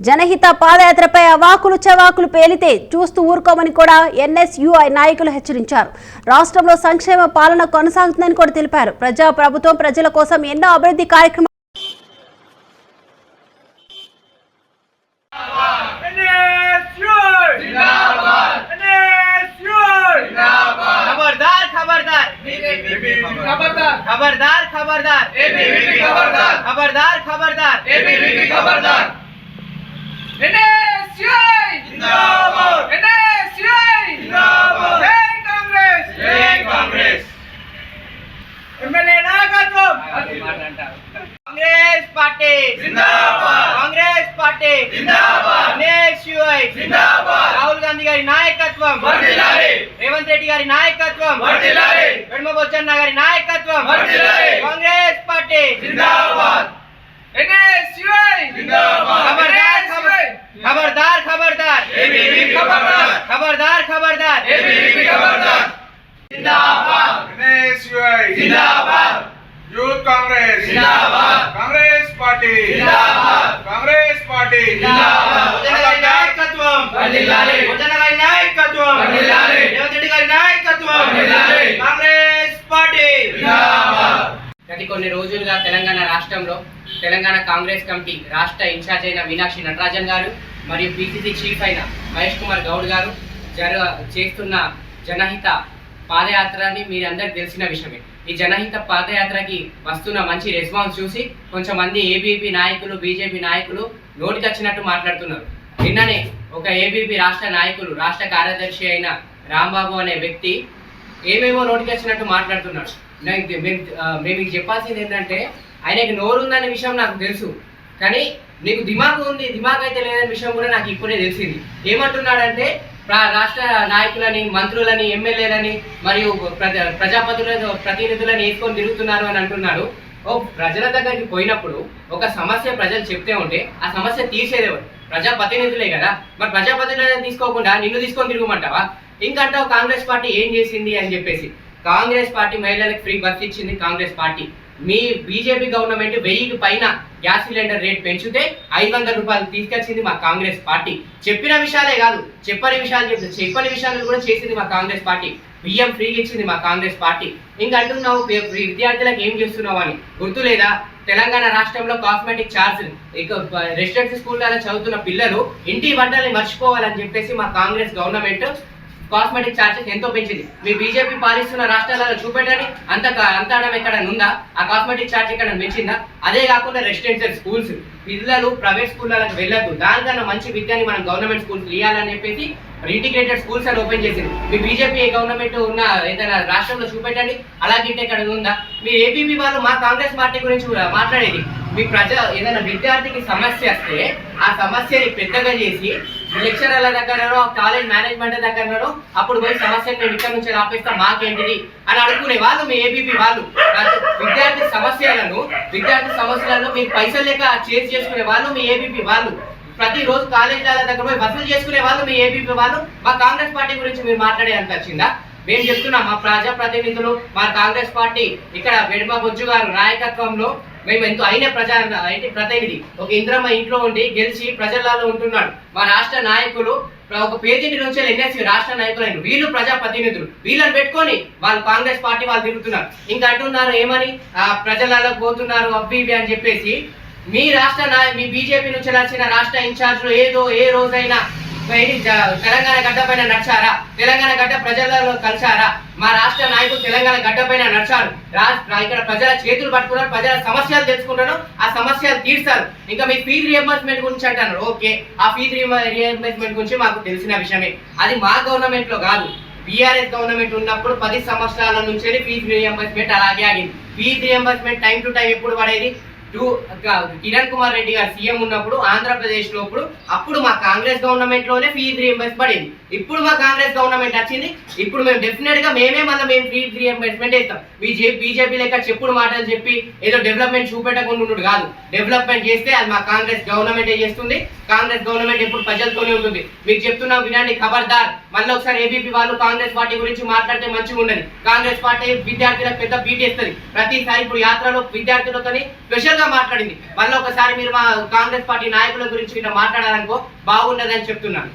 జనహిత పాదయాత్రపై అవాకులు చవాకులు పేలితే చూస్తూ ఊరుకోమని కూడా ఎన్ఎస్యుఐ నాయకులు హెచ్చరించారు. రాష్ట్రంలో సంక్షేమ పాలన కొనసాగుతుందని కూడా తెలిపారు. ప్రభుత్వం ప్రజల కోసం ఎన్నో అభివృద్ధి కార్యక్రమాలు कांग्रेस पार्टी जिंदाबाद, कांग्रेस पार्टी जिंदाबाद, एनएसयूआई जिंदाबाद, राहुल गांधी गारी नायकत्वम वर्धिल्लाలి, రేవంత్ రెడ్డి గారి నాయకత్వం वर्धिल्लाలి, వెనుమబొచ్చన్న గారి నాయకత్వం वर्धिल्लाలి, కాంగ్రెస్ పార్టీ जिंदाबाद, एनएसयूआई जिंदाबाद, खबरदार खबरदार एबीवी खबरदार, खबरदार खबरदार एबीवी खबरदार, जिंदाबाद, एनएसयूआई जिंदाबाद, यूथ कांग्रेस जिंदाबाद, कांग्रेस पार्टी जिंदाबाद, कांग्रेस पार्टी जिंदाबाद, नायकत्వం वर्धिल्लाలి, గారి నాయకత్వం वर्धिल्लाలి, రేవంత్ రెడ్డి గారి నాయకత్వం वर्धिल्लाలి, కాంగ్రెస్ పార్టీ जिंदाबाद। గత కొన్ని రోజులుగా తెలంగాణ రాష్ట్రంలో తెలంగాణ కాంగ్రెస్ కమిటీ రాష్ట్ర ఇన్ఛార్జ్ అయిన మీనాక్షి నటరాజన్ గారు మరియు పిసిసి చీఫ్ అయిన మహేష్ కుమార్ గౌడ్ గారు చేస్తున్న జనహిత పాదయాత్రని మీరందరికీ తెలిసిన విషయమే. ఈ జనహిత పాదయాత్రకి వస్తున్న మంచి రెస్పాన్స్ చూసి కొంచెంమంది ఏబీపీ నాయకులు, బీజేపీ నాయకులు నోటికొచ్చినట్టు మాట్లాడుతున్నారు. నిన్ననే ఒక ఏబీపీ రాష్ట్ర నాయకులు, రాష్ట్ర కార్యదర్శి అయిన రాంబాబు అనే వ్యక్తి ఏమేమో నోటికొచ్చినట్టు మాట్లాడుతున్నాడు. మేము చెప్పాల్సింది ఏంటంటే, ఆయనకి నోరుందనే విషయం నాకు తెలుసు, కానీ నీకు దిమాగ్ ఉంది, దిమాగ్ అయితే లేదనే విషయం కూడా నాకు ఇప్పుడే తెలిసింది. ఏమంటున్నాడంటే, రాష్ట్ర నాయకులని, మంత్రులని, ఎమ్మెల్యేలని మరియు ప్రతినిధులని వేసుకొని తిరుగుతున్నారు అని అంటున్నాడు. ప్రజల దగ్గరికి పోయినప్పుడు ఒక సమస్య ప్రజలు చెప్తే ఉంటే ఆ సమస్య తీర్చేదేవాడు ప్రజాప్రతినిధులే కదా. మరి ప్రజాప్రతినిధులను తీసుకోకుండా నిన్ను తీసుకొని తిరుగుమంటావా? ఇంకంటావు కాంగ్రెస్ పార్టీ ఏం చేసింది అని చెప్పేసి. కాంగ్రెస్ పార్టీ మహిళలకు ఫ్రీ బస్ ఇచ్చింది. కాంగ్రెస్ పార్టీ మీ బీజేపీ గవర్నమెంట్ 1000కి పైన గ్యాస్ సిలిండర్ రేట్ పెంచితే 500 రూపాయలు తీసుకొచ్చింది మా కాంగ్రెస్ పార్టీ. చెప్పిన విషయాలే కాదు, చెప్పని విషయాలు కూడా చేసింది మా కాంగ్రెస్ పార్టీ. బియ్యం ఫ్రీగా ఇచ్చింది మా కాంగ్రెస్ పార్టీ. ఇంకా అంటున్నావు విద్యార్థులకు ఏం చేస్తున్నావు అని గుర్తులేదా? తెలంగాణ రాష్ట్రంలో కాస్మెటిక్ ఛార్జ్ ఇక రెసిడెన్సీ స్కూళ్ళలో చదువుతున్న పిల్లలు ఇంటి వంటల్ని మర్చిపోవాలని చెప్పేసి మా కాంగ్రెస్ గవర్నమెంట్ కాస్మెటిక్ ఛార్జెస్ ఎంతో పెంచింది. మీ బీజేపీ పాలిస్తున్న రాష్ట్రాలలో చూపెట్టండి, అంతడం ఎక్కడ ఉందా? ఆ కాస్మెటిక్ ఛార్జ్ ఎక్కడ పెంచిందా? అదే కాకుండా రెసిడెన్షియల్ స్కూల్స్ పిల్లలు ప్రైవేట్ స్కూళ్ళకి వెళ్ళొద్దు, దానికన్నా మంచి విద్యని మనం గవర్నమెంట్ స్కూల్స్ ఇవ్వాలని చెప్పేసి ఇంటిగ్రేటెడ్ స్కూల్స్ అని ఓపెన్ చేసింది. మీ బీజేపీ గవర్నమెంట్ ఉన్న ఏదైనా రాష్ట్రంలో చూపెట్టండి, అలాగే ఇక్కడ ఉందా? మీ ఏబీపీ వాళ్ళు మా కాంగ్రెస్ పార్టీ గురించి మాట్లాడేది. మీ ఏదైనా విద్యార్థికి సమస్య వస్తే ఆ సమస్యని పెద్దగా చేసి లెక్చరర్ల దగ్గరనో, కాలేజ్ మేనేజ్మెంట్ దగ్గరనో అప్పుడు పోయి సమస్యను మేము ఇక్కడ నుంచి ఆపేస్తాం మాకేంటిది అని అనుకునే వాళ్ళు మీ ఏబీపీ వాళ్ళు. విద్యార్థి సమస్యలను మీరు పైసలు లేక చేసుకునే వాళ్ళు మీ ఏబీపీ వాళ్ళు. ప్రతిరోజు కాలేజీల దగ్గర పోయి వసూలు చేసుకునే వాళ్ళు మీ ఏబీపీ వాళ్ళు. మా కాంగ్రెస్ పార్టీ గురించి మీరు మాట్లాడే అంత వచ్చిందా? మేము చెప్తున్నాం, మా ప్రజాప్రతినిధులు, మా కాంగ్రెస్ పార్టీ ఇక్కడ వెడుమ బొజ్జు గారు నాయకత్వంలో మేము ఎంతో అయిన ప్రతినిధి ఒక ఇంద్రమ్మ ఇంట్లో ఉండి గెలిచి ప్రజలలో ఉంటున్నాడు. మా రాష్ట్ర నాయకులు ఒక పేదింటి నుంచి ఎన్ఎస్సీ రాష్ట్ర నాయకులు అయిన వీళ్ళు ప్రజాప్రతినిధులు, వీళ్ళని పెట్టుకొని వాళ్ళు కాంగ్రెస్ పార్టీ వాళ్ళు తిరుగుతున్నారు. ఇంకా అంటున్నారు ఏమని, ప్రజలలో పోతున్నారు అవి ఇవి అని చెప్పేసి. మీ మీ బీజేపీ నుంచి వచ్చిన రాష్ట్ర ఇన్ఛార్జ్లు ఏ రోజైనా తెలంగాణ గడ్డ పైన నడిచారా? తెలంగాణ గడ్డ ప్రజలలో కలిసారా? మా రాష్ట్ర నాయకులు తెలంగాణ గడ్డ పైన నడిచారు. ఇక్కడ ప్రజల చేతులు పట్టుకున్నారు, ప్రజల సమస్యలు తెలుసుకుంటారు, ఆ సమస్యలు తీర్చారు. ఇంకా మీ ఫీజు రియంబర్స్మెంట్ గురించి అంటున్నారు. ఓకే, ఆ ఫీజు రియంబర్స్మెంట్ గురించి మాకు తెలిసిన విషయమే. అది మా గవర్నమెంట్ లో కాదు, బీఆర్ఎస్ గవర్నమెంట్ ఉన్నప్పుడు 10 సంవత్సరాల నుంచి ఫీజు రియంబర్స్మెంట్ అలాగే ఆగింది. Fee reimbursement time to time ఎప్పుడు పడేది? కిరణ్ కుమార్ రెడ్డి గారు సీఎం ఉన్నప్పుడు ఆంధ్రప్రదేశ్ లో అప్పుడు మా కాంగ్రెస్ గవర్నమెంట్ లోనే ఫీజు రియంబర్స్ పడింది. ఇప్పుడు మా కాంగ్రెస్ గవర్నమెంట్ వచ్చింది, ఇప్పుడు మేము డెఫినెట్ గా మేము ఫీజు రియంబర్స్మెంట్ ఇస్తాం. బీజేపీ లెక్క చెప్పుడు మాటలు చెప్పి ఏదో డెవలప్మెంట్ చూపెట్టకుండా కాదు. డెవలప్మెంట్ చేస్తే అది మా కాంగ్రెస్ గవర్నమెంట్ చేస్తుంది. కాంగ్రెస్ గవర్నమెంట్ ఎప్పుడు ప్రజలతోనే ఉంటుంది. మీకు చెప్తున్నా వినండి, ఖబర్దార్. మళ్ళీ ఒకసారి ఏబీపీ వాళ్ళు కాంగ్రెస్ పార్టీ గురించి మాట్లాడితే మంచిగా ఉండదు. కాంగ్రెస్ పార్టీ విద్యార్థులకు పెద్ద బీట్ ఇస్తుంది. ప్రతిసారి ఇప్పుడు యాత్రలో విద్యార్థులతో స్పెషల్ గా మాట్లాడింది. మళ్ళీ ఒకసారి మీరు మా కాంగ్రెస్ పార్టీ నాయకుల గురించి ఇట్లా మాట్లాడాలనుకో బాగుండదని చెప్తున్నాను.